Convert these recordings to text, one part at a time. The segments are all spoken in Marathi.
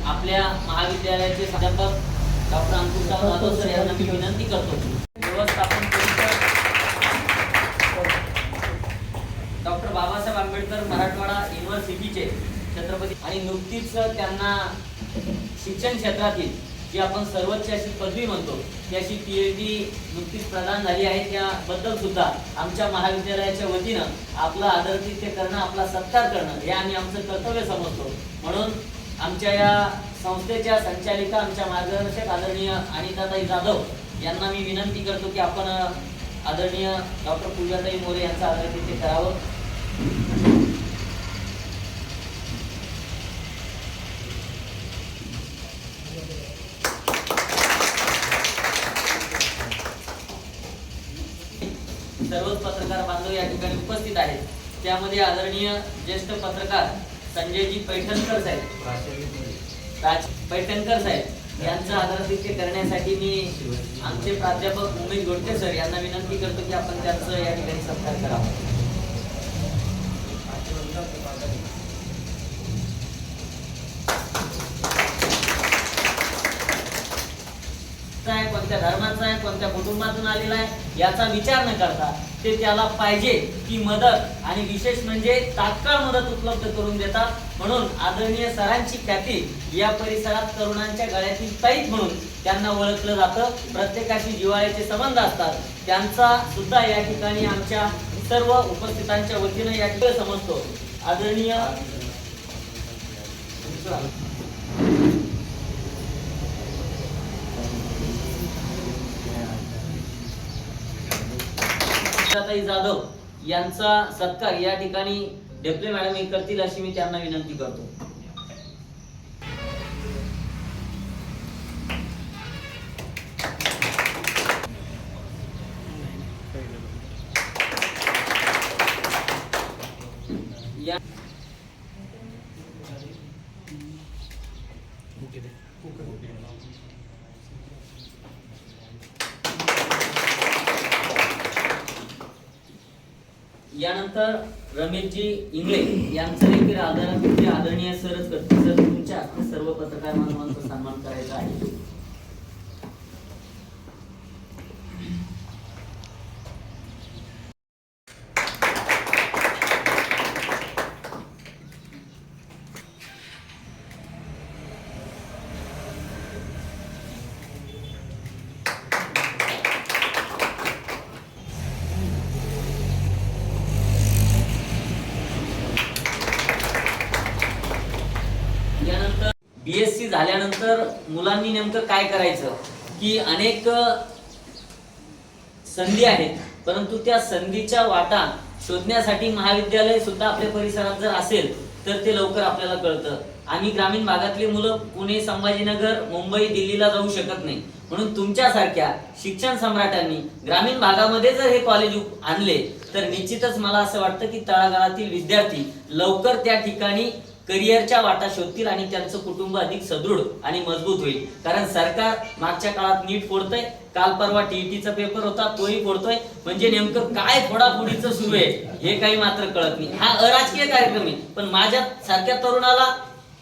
आपल्या महाविद्यालयाचे प्राध्यापक डॉक्टर अंकुशराव जाधव सर यांना मी विनंती करतो व्यवस्थापन डॉक्टर बाबासाहेब आंबेडकर मराठवाडा युनिव्हर्सिटीचे छत्रपती आणि नुकतीच त्यांना शिक्षण क्षेत्रातील जी आपण सर्वोच्च अशी पदवी म्हणतो त्याची PhD नुकतीच प्रदान झाली आहे। त्याबद्दल सुद्धा आमच्या महाविद्यालयाच्या वतीनं आपला आदरातिथ्य करणं, आपला सत्कार करणं हे आम्ही आमचं कर्तव्य समजतो। म्हणून आमच्या या संस्थेच्या संचालिका, आमच्या मार्गदर्शक आदरणीय अनिताताई जाधव यांना मी विनंती करतो की आपण आदरणीय डॉक्टर पूजाताई मोरे यांचं आदरातिथ्य करावं। सर्वच पत्रकार बांधव या ठिकाणी उपस्थित आहेत। त्यामध्ये आदरणीय ज्येष्ठ पत्रकार संजयजी पैठणकर साहेब यांचं आदरातिथ्य करण्यासाठी मी आमचे प्राध्यापक उमेश गोडके सर यांना विनंती करतो की आपण त्यांचं या ठिकाणी सत्कार करावा। कोणत्या धर्माचा आहे, कोणत्या कुटुंबातून आलेला आहे याचा विचार न करता ते त्याला पाहिजे ती मदत आणि विशेष म्हणजे तात्काळ मदत उपलब्ध करून देतात। म्हणून आदरणीय सरांची ख्याती या परिसरात तरुणांच्या गळ्यातील ताईत म्हणून त्यांना ओळखलं जातं। प्रत्येकाशी जिव्हाळ्याचे संबंध असतात, त्यांचा सुद्धा या ठिकाणी आमच्या सर्व उपस्थितांच्या वतीनं या ठिकाणी समजतो। आदरणीय ताई जाधव यांचा सत्कार या ठिकाणी डेप्ले मॅडम हे करतील अशी मी त्यांना विनंती करतो। यानंतर रमेशजी इंगळे यांचं देखील आदरणीय सरच करतील। सर तुमच्या हस्ते सर्व पत्रकार बांधवांचा सन्मान करायचा आहे। BSc झाल्यानंतर मुलांनी नेमकं काय करायचं की अनेक संधी आहेत, परंतु त्या संधीच्या वाटा शोधण्यासाठी महाविद्यालय सुद्धा आपल्या परिसरात जर असेल तर ते लवकर आपल्याला कळतं। आम्ही ग्रामीण भागातली मुलं पुणे, संभाजीनगर, मुंबई, दिल्लीला जाऊ शकत नाही, म्हणून तुमच्यासारख्या शिक्षण सम्राटांनी ग्रामीण भागामध्ये जर हे कॉलेज आणले तर निश्चितच मला असं वाटतं की तळागाळातील विद्यार्थी लवकर त्या ठिकाणी करिअरच्या वाटा शोधतील आणि त्यांचं कुटुंब अधिक सदृढ आणि मजबूत होईल। कारण सरकार मागच्या काळात नीट फोडतंय, काल परवा TETचा पेपर होता तोही फोडतोय, म्हणजे नेमकं काय फोडाफोडीचं सुरू आहे हे काही मात्र कळत नाही। हा अराजकीय कार्यक्रम आहे, पण माझ्या सारख्या तरुणाला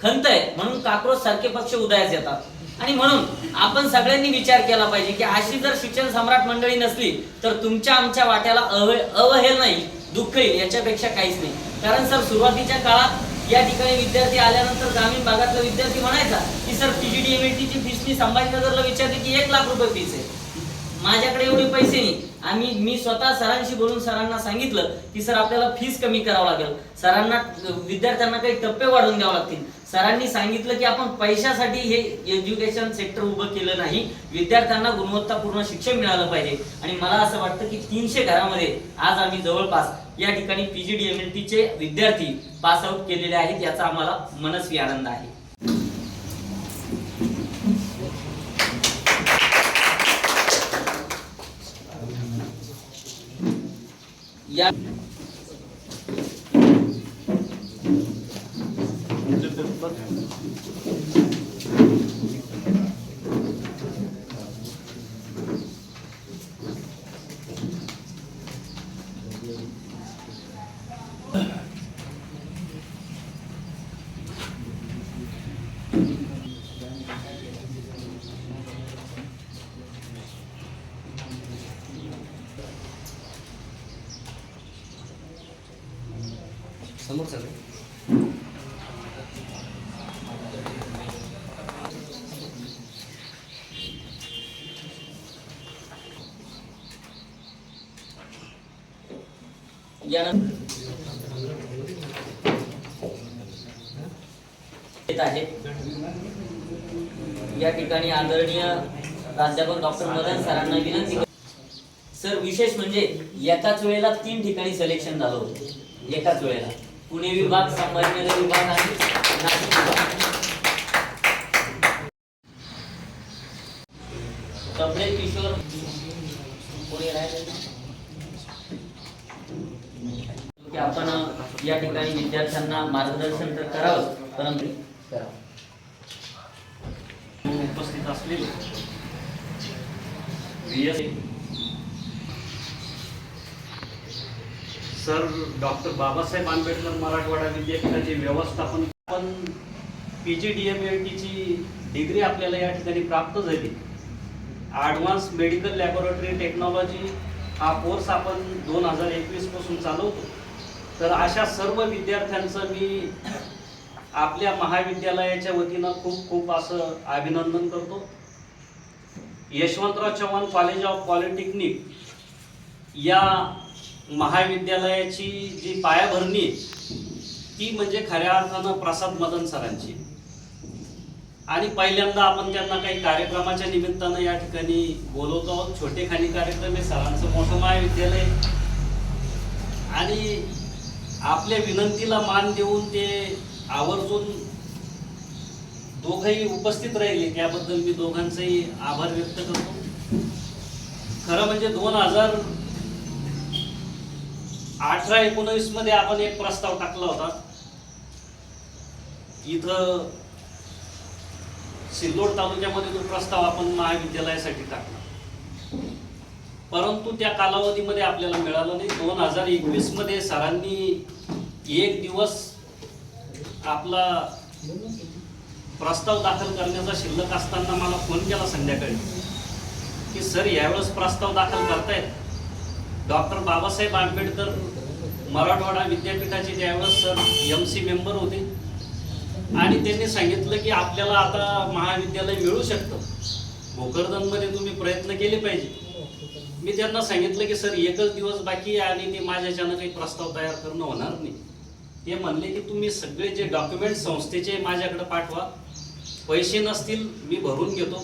खंत आहे म्हणून काक्रोश सारखे पक्ष उदयास येतात। आणि म्हणून आपण सगळ्यांनी विचार केला पाहिजे की अशी जर शिक्षण सम्राट मंडळी नसली तर तुमच्या आमच्या वाट्याला अवहेल नाही, दुःख येईल, याच्यापेक्षा काहीच नाही। कारण सर सुरुवातीच्या काळात या ठिकाणी विद्यार्थी आल्यानंतर ग्रामीण भागातला विद्यार्थी म्हणायचा की सर PGD MLT ची फीस मी संभाजीनगरला विचारली की 1 लाख रुपये फीस आहे, माझ्याकडे एवढे पैसे नाही। मी स्वतः सरांशी बोलून सरांना सांगितलं की सर आपल्याला फीस कमी करावं लागेल, सरांना विद्यार्थ्यांना काही टप्पे वाढवून द्यावे लागतील। सरांनी सांगितलं की आपण पैशासाठी हे एज्युकेशन सेक्टर उभं केलं नाही, विद्यार्थ्यांना गुणवत्तापूर्ण शिक्षण मिळालं पाहिजे। आणि मला असं वाटतं की 300 घरामध्ये आज आम्ही जवळपास या ठिकाणी PGD MLT चे विद्यार्थी पास आउट केलेले आहेत, याचा आम्हाला मनस्वी आनंद आहे। या सगळे. या ठिकाणी आदरणीय प्राध्यापक डॉक्टर मदन सरांना विनंती. सर, विशेष म्हणजे एकाच वेळेला 3 ठिकाणी सिलेक्शन झालं होतं. एकाच वेळेला पुणे विभाग, संभाजीनगर विभाग आणि नाशिक विभाग. कपडे किशोर पुणे की आपण या ठिकाणी विद्यार्थ्यांना मार्गदर्शन तर करावं, परंतु उपस्थित असलेले सर डॉक्टर बाबासाहेब आंबेडकर मराठवाडा विद्यापीठाचे व्यवस्थापन PGDM-LTची डिग्री आपल्याला या ठिकाणी प्राप्त झाली. ॲडव्हान्स मेडिकल लॅबोरेटरी टेक्नॉलॉजी हा कोर्स आपण 2021 पासून चालवतो. तर अशा सर्व विद्यार्थ्यांचं मी आपल्या महाविद्यालयाच्या वतीनं खूप खूप असं अभिनंदन करतो. Yashwantrao Chavan college of polytechnic या महाविद्यालयाची जी पायाभरणी ती म्हणजे खऱ्या अर्थानं प्रसाद मदन सरांची. आणि पहिल्यांदा आपण त्यांना काही कार्यक्रमाच्या निमित्तानं या ठिकाणी बोलवतो आहोत. छोटेखानी कार्यक्रम आहे, सरांचं मोठं महाविद्यालय आणि आपल्या विनंतीला मान देऊन ते आवर्जून दोघंही उपस्थित राहिले, त्याबद्दल मी दोघांचेही आभार व्यक्त करतो. खरं म्हणजे 2018-19 मध्ये आपण एक प्रस्ताव टाकला होता इथं सिल्लोड तालुक्यामध्ये. तो प्रस्ताव आपण महाविद्यालयासाठी टाकला, परंतु त्या कालावधीमध्ये आपल्याला मिळालं नाही. 2021 मध्ये सरांनी एक दिवस आपला प्रस्ताव दाखल करण्याचा शिल्लक असताना मला फोन केला संध्याकाळी की सर यावेळेस प्रस्ताव दाखल करतायत. डॉक्टर बाबासाहेब आंबेडकर मराठवाडा विद्यापीठाचे त्यावेळेस सर MC मेंबर होते आणि त्यांनी सांगितलं की आपल्याला आता महाविद्यालय मिळू शकतं, भोकरदनमध्ये तुम्ही प्रयत्न केले पाहिजे. मी त्यांना सांगितलं की सर एकच दिवस बाकी आहे आणि ते माझ्याच्यानं काही प्रस्ताव तयार करणं होणार नाही. ते म्हणले की तुम्ही सगळे जे डॉक्युमेंट संस्थेचे माझ्याकडे पाठवा, पैसे नसतील मी भरून घेतो.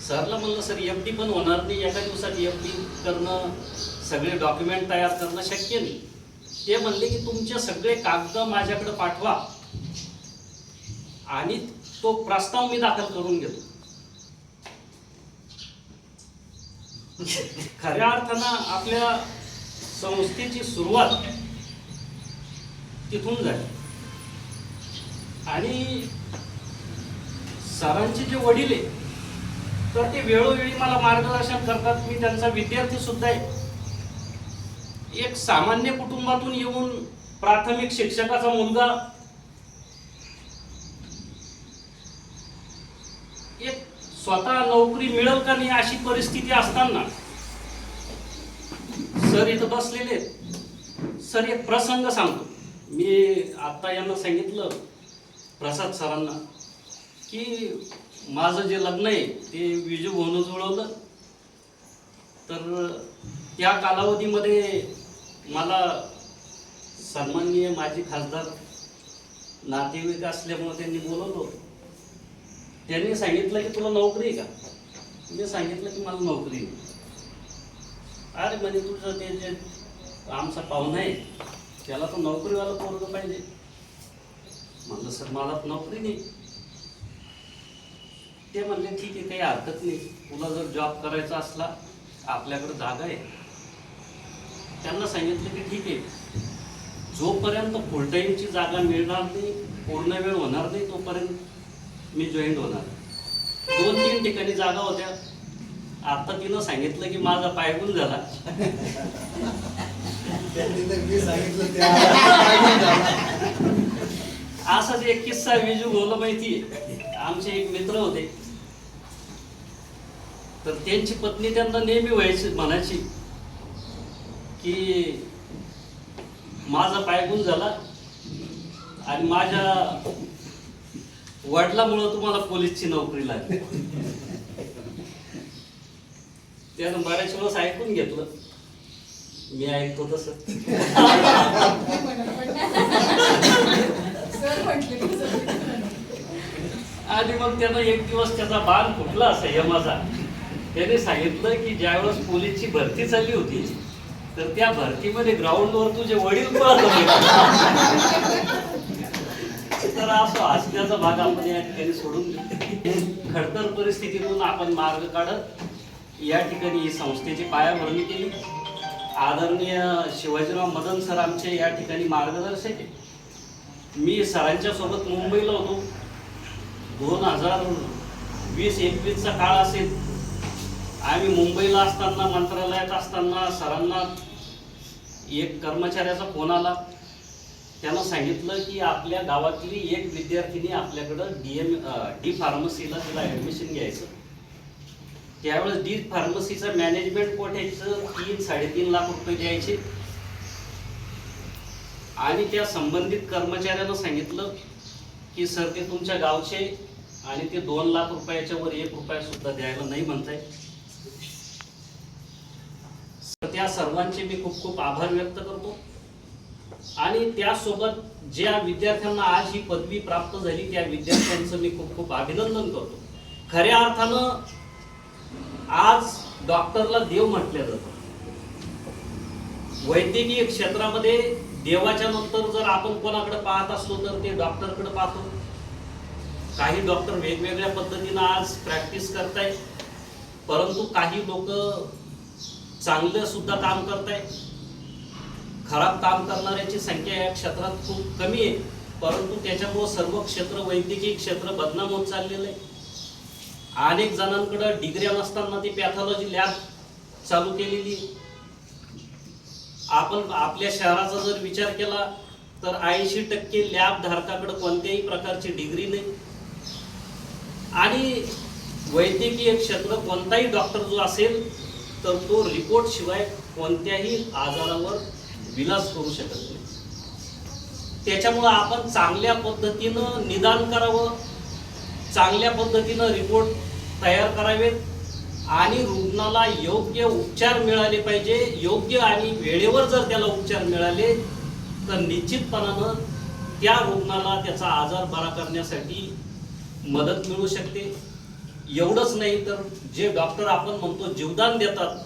सरला म्हणलं सर FD पण होणार नाही, एका दिवसात FD करणं, सगळे डॉक्युमेंट तयार करणं शक्य नाही. ते म्हणले की तुमचे सगळे कागद माझ्याकडे पाठवा आणि तो प्रस्ताव मी दाखल करून घेतो. खऱ्या अर्थानं आपल्या संस्थेची सुरुवात तिथून झाली आणि सरांचे जे वडील आहे तर ते वेळोवेळी मला मार्गदर्शन करतात. मी त्यांचा विद्यार्थी सुद्धा आहे. एक सामान्य कुटुंबातून येऊन प्राथमिक शिक्षकाचा मुलगा एक स्वतः नोकरी मिळेल का नाही अशी परिस्थिती असताना सर इथं बसलेले आहेत. सर एक प्रसंग सांगतो. मी आता यांना सांगितलं प्रसाद सरांना की माझं जे लग्न आहे ते विजू भाऊनं जुळवलं. तर त्या कालावधीमध्ये मला सन्माननीय माजी खासदार नातेवाईक असल्यामुळे त्यांनी बोलवलं. त्यांनी सांगितलं की तुला नोकरी आहे का? मी सांगितलं की मला नोकरी आहे. अरे म्हणे तुझं ते जे आमचा पाहुणा आहे त्याला तर नोकरीवाला पोरगं पाहिजे. म्हणलं सर मला नोकरी नाही. ते म्हणले ठीक आहे, काही हरकत नाही, तुला जर जॉब करायचा असला आपल्याकडे जागा आहे. त्यांना सांगितलं की ठीक आहे, जोपर्यंत फुल टाईमची जागा मिळणार नाही, पूर्ण वेळ होणार नाही, तोपर्यंत मी जॉईन होणार. 2-3 ठिकाणी जागा होत्या. आता तिनं सांगितलं की माझा पायगुण झाला. असाच एक किस्सा विजू भाऊला माहिती आहे. आमचे एक मित्र होते, तर त्यांची पत्नी त्यांना नेहमी म्हणायची की माझा पायगुण झाला, आणि माझ्या वडिलामुळं तुम्हाला पोलीसची नोकरी लागली. त्यानं बऱ्याच वेळेस ऐकून घेतलं, मी ऐकतो तसं. आणि मग त्यानं एक दिवस त्याचा बाण फुटला संयमाचा. त्याने सांगितलं की ज्यावेळेस पोलीसची भरती चालली होती तर त्या भरतीमध्ये ग्राउंडवर तुझे वडील पळत होते. तर असं हसण्याचा भाग आपण या ठिकाणी सोडून देऊ. खडतर परिस्थितीतून आपण मार्ग काढत या ठिकाणी ही संस्थेची पायाभरणी केली. आदरणीय शिवाजीराव मदन सर आमचे या ठिकाणी मार्गदर्शक आहे. मी सरांच्या सोबत मुंबईला होतो. 2020-21चा काळ असेल. आम्ही मुंबईला असताना, मंत्रालयात असताना सरांना एक कर्मचाऱ्याचा फोन आला. त्यानं सांगितलं की आपल्या गावातली एक विद्यार्थिनी आपल्याकडं डी फार्मसीला तिला ऍडमिशन घ्यायचं. त्यावेळेस डी फार्मसीचं मॅनेजमेंट कोट्याचं 3-3.5 लाख रुपये द्यायचे. आणि त्या संबंधित कर्मचाऱ्यानं सांगितलं की सर ते तुमच्या गावचे आणि ते 2 लाख रुपयाच्या वर 1 रुपया सुद्धा द्यायला नाही म्हणताय. त्या सर्वांचे मी खूप खूप आभार व्यक्त करतो. आणि त्यासोबत ज्या विद्यार्थ्यांना आज ही पदवी प्राप्त झाली त्या विद्यार्थ्यांचं मी खूप खूप अभिनंदन करतो. खऱ्या अर्थानं आज डॉक्टरला देव म्हटलं जातं. वैद्यकीय क्षेत्रामध्ये देवाच्या नंतर जर आपण कोणाकडे पाहत असलो तर ते डॉक्टरकडे पाहतो. काही डॉक्टर वेगवेगळ्या पद्धतीनं आज प्रॅक्टिस करतायत, परंतु काही लोक चांगलं सुद्धा काम करतायत. खराब काम करणाऱ्याची संख्या या क्षेत्रात खूप कमी आहे, परंतु त्याच्यामुळे सर्व क्षेत्र, वैद्यकीय क्षेत्र बदनाम होत चाललेलं आहे. अनेक जणांकडे डिग्र्या नसताना ती पॅथॉलॉजी लॅब चालू केलेली. आपण आपल्या शहराचा जर विचार केला तर 80% लॅब धारकाकडे कोणत्याही प्रकारची डिग्री नाही. आणि वैद्यकीय क्षेत्र कोणताही डॉक्टर जो असेल तर तो रिपोर्ट शिवाय कोणत्याही आजारावर विलास करू शकत नाही. त्याच्यामुळं आपण चांगल्या पद्धतीनं निदान करावं, चांगल्या पद्धतीनं रिपोर्ट तयार करावेत आणि रुग्णाला योग्य उपचार मिळाले पाहिजे. योग्य आणि वेळेवर जर त्याला उपचार मिळाले तर निश्चितपणानं त्या रुग्णाला त्याचा आजार बरा करण्यासाठी मदत मिळू शकते. एवढंच नाही तर जे डॉक्टर आपण म्हणतो जीवदान देतात,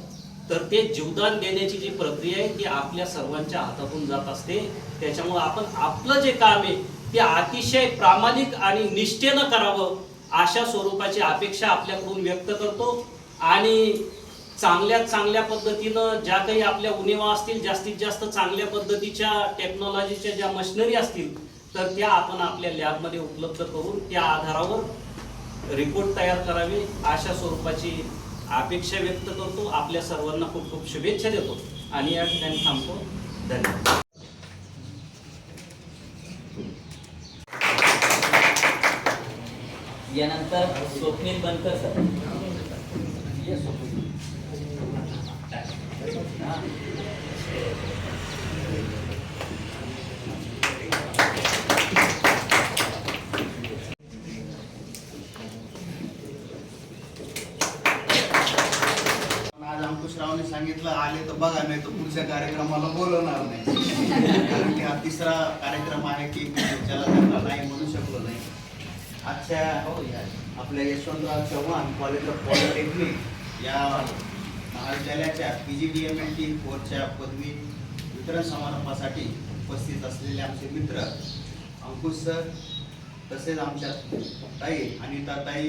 तर ते जीवदान देण्याची जी प्रक्रिया आहे ती आपल्या सर्वांच्या हातातून जात असते. त्याच्यामुळे आपण आपलं जे काम आहे ते अतिशय प्रामाणिक आणि निष्ठेनं करावं अशा स्वरूपाची अपेक्षा आपल्याकडून व्यक्त करतो. आणि चांगल्यात चांगल्या पद्धतीनं ज्या काही आपल्या उणिवा असतील, जास्तीत जास्त चांगल्या पद्धतीच्या टेक्नॉलॉजीच्या ज्या मशिनरी असतील तर त्या आपण आपल्या लॅबमध्ये उपलब्ध करून त्या आधारावर रिपोर्ट तयार करावे अशा स्वरूपाची अपेक्षा व्यक्त करतो. आपल्या सर्वांना खूप खूप शुभेच्छा देतो आणि या ठिकाणी थांबतो. धन्यवाद. यानंतर स्वप्नील बनकर सर. आज अंकुशरावने सांगितलं आले तर बघा, नाही तर पुढच्या कार्यक्रमाला बोलवणार नाही. कारण की हा तिसरा कार्यक्रम आहे की ज्याला त्यांना नाही म्हणू शकलो नाही. आजच्या आपल्या Yashwantrao Chavan college of polytechnic या महाविद्यालयाच्या PGDMLT 4च्या पदवी वितरण समारंभासाठी उपस्थित असलेले आमचे मित्र अंकुश सर, तसेच आमच्या ताई अनिता ताई,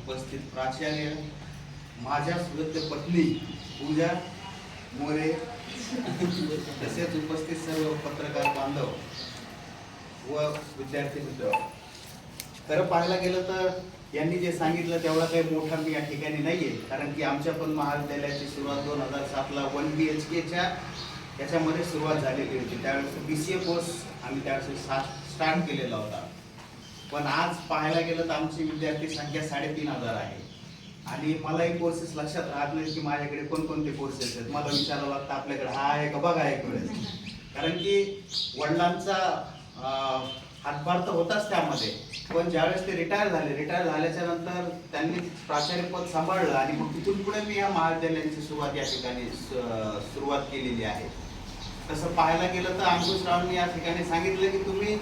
उपस्थित प्राचार्य, माझ्या सुरत पत्नी पूजा मोरे, तसेच उपस्थित सर्व पत्रकार बांधव व विद्यार्थी मित्र. खरं पाहायला गेलं तर यांनी जे सांगितलं तेवढा काही मोठा मी या ठिकाणी नाहीये, कारण की आमच्या पण महाविद्यालयाची सुरुवात 2007ला 1 BHKच्या याच्यामध्ये सुरुवात झालेली होती. त्यावेळेस BCA कोर्स आम्ही त्यावेळेस स्टार्ट केलेला होता. पण आज पाहायला गेलं तर आमची विद्यार्थी संख्या 3500 आहे. आणि मलाही कोर्सेस लक्षात राहत नाही की माझ्याकडे कोणकोणते कोर्सेस आहेत. मला विचारावं लागतं आपल्याकडे हा आहे का बघा एक वेळेस. कारण की वडिलांचा हातभार तर होताच त्यामध्ये, पण ज्यावेळेस ते रिटायर झाल्याच्या नंतर त्यांनी प्राचार्य पद सांभाळलं आणि मग तिथून पुढे मी या महाविद्यालयाची सुरुवात या ठिकाणी सुरुवात केलेली आहे. तसं पाहायला गेलं तर अंकुशरावांनी या ठिकाणी सांगितलं की तुम्ही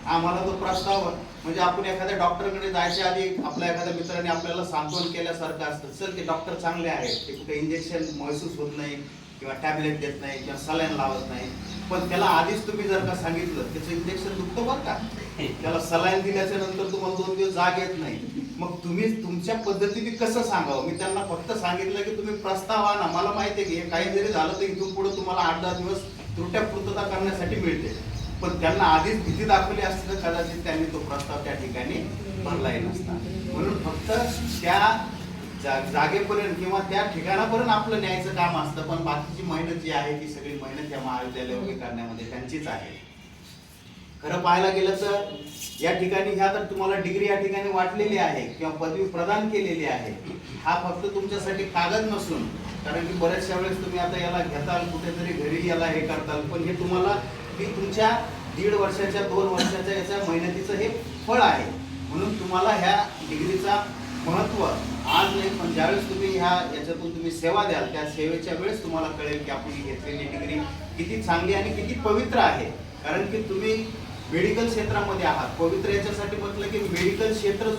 आम्हाला तो प्रस्ताव, म्हणजे आपण एखाद्या डॉक्टरकडे जायच्या आधी आपल्या एखाद्या मित्राने आपल्याला सांत्वन केल्यासारखं असतं, सर ते डॉक्टर चांगले आहेत, ते कुठे इंजेक्शन महसूस होत नाही किंवा टॅबलेट देत नाही किंवा सलाईन लावत नाही, पण त्याला आधीच तुम्ही जर का सांगितलं त्याचं इंजेक्शन दुखतं बरं का, त्याला सलाईन दिल्याच्या नंतर तुम्हाला 2 दिवस जाग येत नाही, मग तुम्ही तुमच्या पद्धतीने कसं सांगावं. मी त्यांना फक्त सांगितलं की तुम्ही प्रस्ताव आणा, मला माहिती आहे की हे काही जरी झालं तर इथून पुढे तुम्हाला 8-10 दिवस त्रुट्या पूर्तता करण्यासाठी मिळते, पण त्यांना आधीच भीती दाखवली असती तर कदाचित त्यांनी तो प्रस्ताव त्या ठिकाणी भरलाही नसता. म्हणून फक्त त्या जागेपर्यंत किंवा त्या ठिकाणापर्यंत आपलं न्यायचं काम असतं, पण बाकीची मेहनत जी आहे ती सगळी मेहनत या महाविद्यालय उभे करण्यामध्ये त्यांचीच आहे. खरं पाहायला गेलं तर या ठिकाणी ह्या तर तुम्हाला डिग्री या ठिकाणी वाटलेली आहे किंवा पदवी प्रदान केलेली आहे, हा फक्त तुमच्यासाठी कागद नसून, कारण की बऱ्याचशा वेळेस तुम्ही आता याला घेताल कुठेतरी घरी याला हे करताल, पण हे तुम्हाला की तुमच्या 1.5 वर्षाच्या 2 वर्षाच्या याच्या मेहनतीचं हे फळ आहे. म्हणून तुम्हाला ह्या डिग्रीचा महत्व आज नाही, पण ज्यावेळेस तुम्ही याच्यातून तुम्ही सेवा द्याल त्या सेवेच्या वेळेस तुम्हाला कळेल की आपली घेतलेली डिग्री किती चांगली आणि किती पवित्र आहे. कारण की तुम्ही मेडिकल क्षेत्रामध्ये आहात, पवित्र याच्यासाठी म्हटलं की मेडिकल क्षेत्र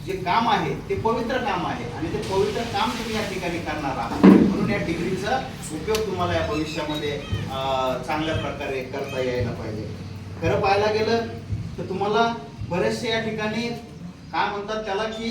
जे काम आहे ते पवित्र काम आहे आणि ते पवित्र काम तुम्ही या ठिकाणी करणार आहात. म्हणून या डिग्रीचा उपयोग तुम्हाला या भविष्यामध्ये चांगल्या प्रकारे करता यायला पाहिजे. खरं पाहायला गेलं तर तुम्हाला बरेचसे या ठिकाणी काय म्हणतात त्याला की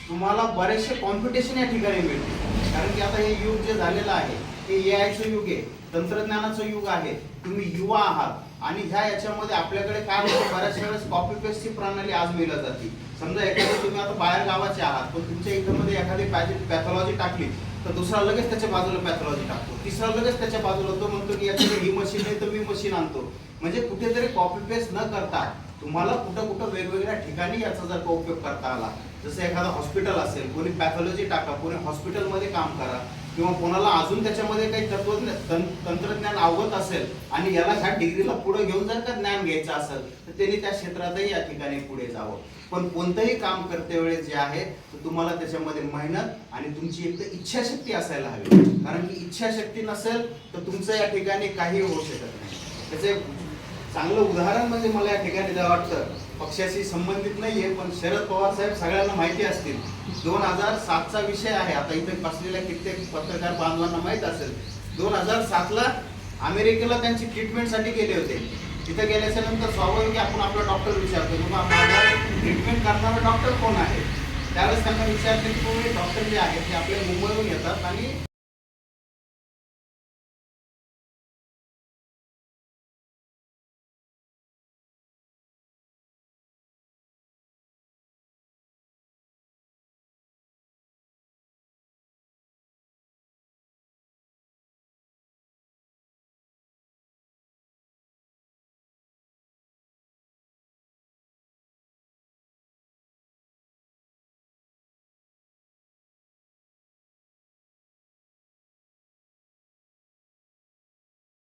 तुम्हाला बरेचसे कॉम्पिटिशन या ठिकाणी मिळते, कारण की आता हे युग जे झालेलं आहे ते AI युग आहे, तंत्रज्ञानाचं युग आहे, तुम्ही युवा आहात आणि याच्यामध्ये आपल्याकडे काय होतं, बऱ्याचशा वेळेस कॉपी पेस्टची प्रणाली आजमावली जाते. समजा एखादे तुम्ही आता बाहेर गावाचे आहात, पण तुमच्या इथं मध्ये एखादी पॅथॉलॉजी टाकली तर दुसरा लगेच त्याच्या बाजूला पॅथॉलॉजी टाकतो, तिसरा लगेच त्याच्या बाजूला तो म्हणतो की याच्याकडे ही मशीन नाही तर मी मशीन आणतो. म्हणजे कुठेतरी कॉपी पेस्ट न करता तुम्हाला कुठं वेगवेगळ्या ठिकाणी याचा जर का उपयोग करता आला, जसं एखादं हॉस्पिटल असेल, कोणी पॅथॉलॉजी टाका, कोणी हॉस्पिटलमध्ये काम करा, किंवा कोणाला अजून त्याच्यामध्ये काही तंत्रज्ञान अवगत असेल आणि याला ह्या डिग्रीला पुढे घेऊन जर का ज्ञान घ्यायचं असेल तर त्यांनी त्या क्षेत्रातही या ठिकाणी पुढे जावं. पण कोणतंही काम करते वेळेस जे आहे तर तुम्हाला त्याच्यामध्ये मेहनत आणि तुमची एक तर इच्छाशक्ती असायला हवी, कारण की इच्छाशक्ती नसेल तर तुमचं या ठिकाणी काही होऊ शकत नाही. त्याचे चांगलं उदाहरण म्हणजे मला या ठिकाणी वाटतं, पक्षाशी संबंधित नाहीये पण शरद पवार साहेब सगळ्यांना माहिती असतील, 2007चा विषय आहे, आता इथे बसलेल्या कित्येक पत्रकार बांधवांना माहित असेल. 2007ला अमेरिकेला त्यांची ट्रीटमेंटसाठी गेले होते. तिथे गेल्याच्या नंतर स्वाभाविक आपण आपला डॉक्टर विचारतो की माझा ट्रीटमेंट करणारा डॉक्टर कोण आहे. त्यावेळेस त्यांना विचारले की कोणी डॉक्टर जे आहेत ते आपल्या मुंबईहून येतात आणि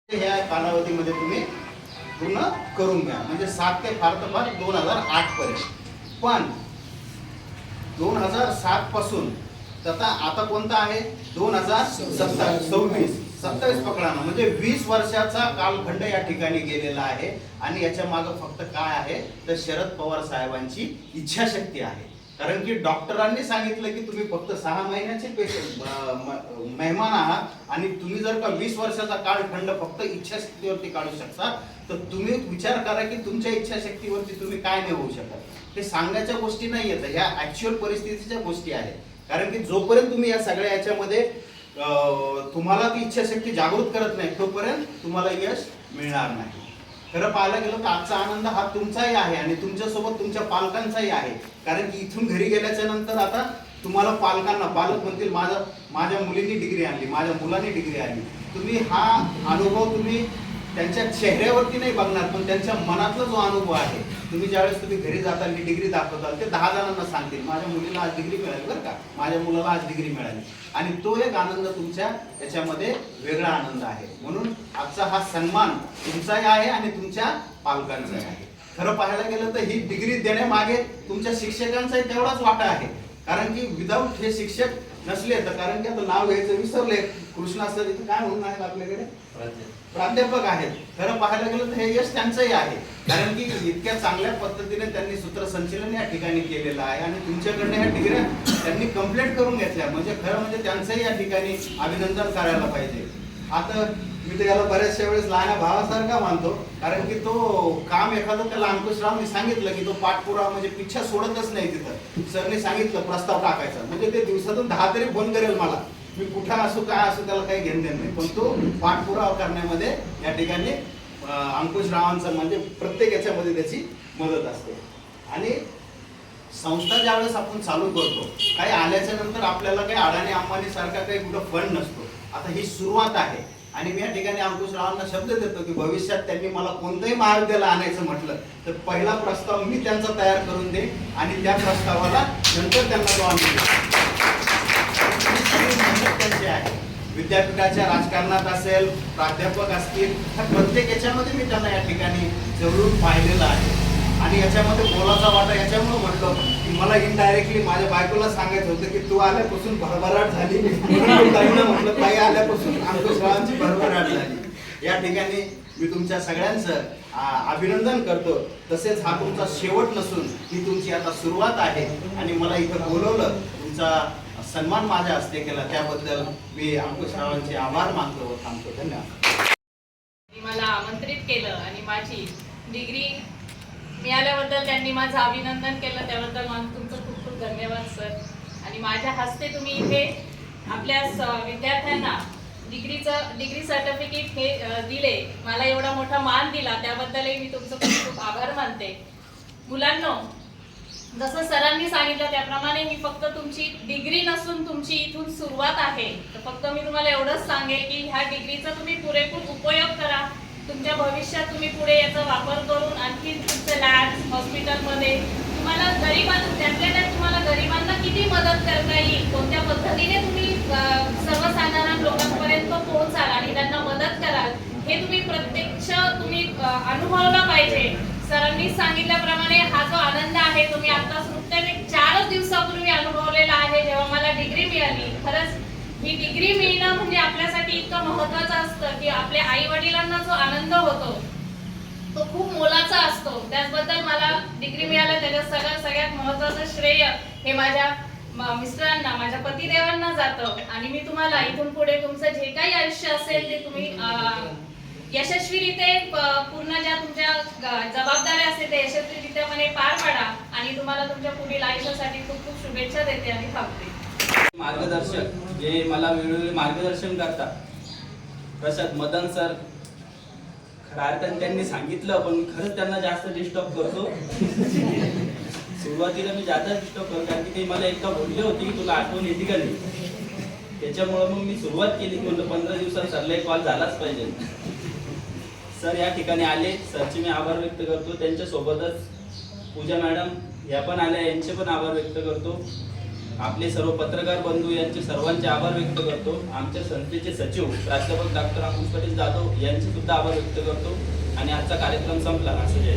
ह्या कालावधीमध्ये तुम्ही पूर्ण करून घ्या, म्हणजे 7 ते फार तर फार 2008 पर्यंत. पण 2007 पासून आता कोणता आहे 2027 पकडा ना, म्हणजे 20 वर्षाचा कालखंड या ठिकाणी गेलेला आहे. आणि याच्या मागे फक्त काय आहे तर शरद पवार साहेबांची इच्छाशक्ती आहे. कारण की डॉक्टरांनी सांगितलं की तुम्ही फक्त 6 महिन्याचे मेहमान आहात आणि तुम्ही जर का 20 वर्षाचा कालखंड फक्त इच्छाशक्तीवरती काढू शकता तर तुम्ही विचार करा की तुमच्या इच्छाशक्तीवरती तुम्ही काय नाही होऊ शकत. हे सांगण्याच्या गोष्टी नाही आहेत, ह्या ऍक्च्युअल परिस्थितीच्या गोष्टी आहेत. कारण की जोपर्यंत तुम्ही या सगळ्या याच्यामध्ये तुम्हाला ती इच्छाशक्ती जागृत करत नाही तोपर्यंत तुम्हाला यश मिळणार नाही. खरं पाहायला गेलं तर आजचा आनंद हा तुमचाही आहे आणि तुमच्यासोबत तुमच्या पालकांचाही आहे. कारण की इथून घरी गेल्याच्या नंतर आता तुम्हाला पालक म्हणतील माझ्या मुलीने डिग्री आणली, माझ्या मुलाने डिग्री आणली. तुम्ही हा अनुभव तुम्ही त्यांच्या चेहऱ्यावरती नाही बघणार, पण त्यांच्या मनातला जो अनुभव आहे, तुम्ही ज्यावेळेस तुम्ही घरी जाताल ही डिग्री दाखवताल ते 10 जणांना सांगतील माझ्या मुलीला आज डिग्री मिळाली बरं का, माझ्या मुलाला आज डिग्री मिळाली. आणि तो एक आनंद तुमच्या याच्यामध्ये वेगळा आनंद आहे. म्हणून आजचा हा सन्मान तुमचाही आहे आणि तुमच्या पालकांचाही आहे. खरं पाहायला गेलं तर ही डिग्री देण्यामागे तुमच्या शिक्षकांचाही तेवढाच वाटा आहे. कारण की विदाऊट हे शिक्षक नसले तर, कारण की आता नाव घ्यायचं विसरले, कृष्णा सर इथे काय म्हणून आहेत आपल्याकडे, प्राध्यापक आहेत. खरं पाहायला गेलं तर हे यश त्यांचंही आहे, कारण की इतक्या चांगल्या पद्धतीने त्यांनी सूत्रसंचलन या ठिकाणी केलेलं आहे आणि तुमच्याकडनं ह्या डिग्र्या त्यांनी कंप्लीट करून घेतल्या. म्हणजे खरं म्हणजे त्यांचंही या ठिकाणी अभिनंदन करायला पाहिजे. आता मी तर याला बऱ्याचशा वेळेस लहान भावासारखा मानतो, कारण की तो काम एखादं त्याला अंकुशरावनी सांगितलं की तो पाठपुरावा म्हणजे पिच्छा सोडतच नाही. तिथं सरने सांगितलं प्रस्ताव टाकायचा म्हणजे ते दिवसातून 10 तरी फोन करेल मला, मी कुठं असू काय असू त्याला काही घेणं देणं नाही, पण तो पाठपुरावा करण्यामध्ये या ठिकाणी अंकुशरावांचं म्हणजे प्रत्येक याच्यामध्ये त्याची मदत असते. आणि संस्था ज्यावेळेस आपण चालू करतो, काही आल्याच्या नंतर आपल्याला काही अडाणी अंबानी सारखा काही कुठं फंड नसतो. आता ही सुरुवात आहे आणि मी या ठिकाणी अंकुशरावांना शब्द देतो की भविष्यात त्यांनी मला कोणतंही महाविद्यालय आणायचं म्हटलं तर पहिला प्रस्ताव मी त्यांचा तयार करून दे आणि त्या प्रस्तावाला नंतर त्यांना तो आम्ही त्यांचे आहे. विद्यापीठाच्या राजकारणात असेल, प्राध्यापक असतील, ह्या प्रत्येक याच्यामध्ये मी त्यांना या ठिकाणी जरूर पाहिलेलं आहे. आणि याच्यामध्ये मोलाचा वाटा याच्यामुळे म्हटलं की मला इनडायरेक्टली माझ्या बायकोला सांगायचं होतं की तू आल्यापासून भरभराट झाली, म्हटलं ताई आल्यापासून अंकुशरावांची भरभराट झाली. या ठिकाणी मी तुमच्या सगळ्यांचं अभिनंदन करतो. तसेच हा तुमचा शेवट नसून ही तुमची आता सुरुवात आहे आणि मला इथं बोलवलं, तुमचा सन्मान माझ्या हस्ते केला, त्याबद्दल मी अंकुशरावांचे आभार मानतो व थांबतो. धन्यवाद. मला आमंत्रित केलं आणि माझी डिग्री मिळाल्याबद्दल त्यांनी माझं अभिनंदन केलं, त्याबद्दल तुमचं खूप खूप धन्यवाद सर. आणि माझ्या हस्ते तुम्ही इथे आपल्या विद्यार्थ्यांना डिग्री सर्टिफिकेट हे दिले, मला एवढा मोठा मान दिला, त्याबद्दलही मी तुमचं खूप खूप आभार मानते. मुलांनो, जसं सरांनी सांगितलं त्याप्रमाणे मी फक्त तुमची डिग्री नसून तुमची इथून सुरुवात आहे. तर फक्त मी तुम्हाला एवढंच सांगेल की ह्या डिग्रीचा तुम्ही पुरेपूर उपयोग करा. तुमच्या भविष्यात तुम्ही पुढे याचा वापर करून आणखी तुमच्या लॅब हॉस्पिटलमध्ये तुम्हाला तुम्हाला गरिबांना किती मदत करता येईल, कोणत्या पद्धतीने तुम्ही सर्वसाधारण लोकांपर्यंत पोहोचाल आणि त्यांना मदत कराल, हे तुम्ही प्रत्यक्ष अनुभवलं पाहिजे. सरांनी सांगितल्याप्रमाणे हा जो आनंद आहे तो मी आता नुकत्याच 4 दिवसापूर्वी अनुभवलेला आहे, जेव्हा मला डिग्री मिळाली. खरंच ही डिग्री मिळणं म्हणजे आपल्यासाठी इतकं महत्त्वाचं असतं की आपल्या आई वडिलांना जो आनंद होतो तो खूप मोलाचा असतो. त्याचबद्दल मला डिग्री मिळालं त्याच्यात सगळ्यात महत्त्वाचं श्रेय हे माझ्या मिस्टरांना, माझ्या पतिदेवांना जातं. आणि मी तुम्हाला इथून पुढे तुमचं जे काही आयुष्य असेल ते तुम्ही यशस्वीरित्या पूर्ण ज्या तुमच्या जबाबदाऱ्या असतील ते यशस्वीरित्यापणे पार पाडा आणि तुम्हाला तुमच्या पुढील आयुष्यासाठी खूप खूप शुभेच्छा देते आणि थांबते. मार्गदर्शक जे मला वेळोवेळी मार्गदर्शन करतात, प्रसाद मदन सर, खऱ्या अर्थाने त्यांनी सांगितलं पण खरंच त्यांना जास्त डिस्टर्ब करतो. सुरुवातीला मी जास्त डिस्टर्ब करतो कारण की ते मला एकदा बोलले होते की तुला आठवण येते का नाही, त्याच्यामुळं मग मी सुरुवात केली की म्हणलं 15 दिवसात सरला एक कॉल झालाच पाहिजे. सर या ठिकाणी आले, सरचे मी आभार व्यक्त करतो. त्यांच्यासोबतच पूजा मॅडम या पण आल्या, यांचे पण आभार व्यक्त करतो. आपले सर्व पत्रकार बंधू यांचे सर्वांचे आभार व्यक्त करतो. आमच्या संस्थेचे सचिव प्राध्यापक डॉक्टर अंकुश पटेल जाधव यांचे सुद्धा आभार व्यक्त करतो. आणि आजचा कार्यक्रम संपला असं जय.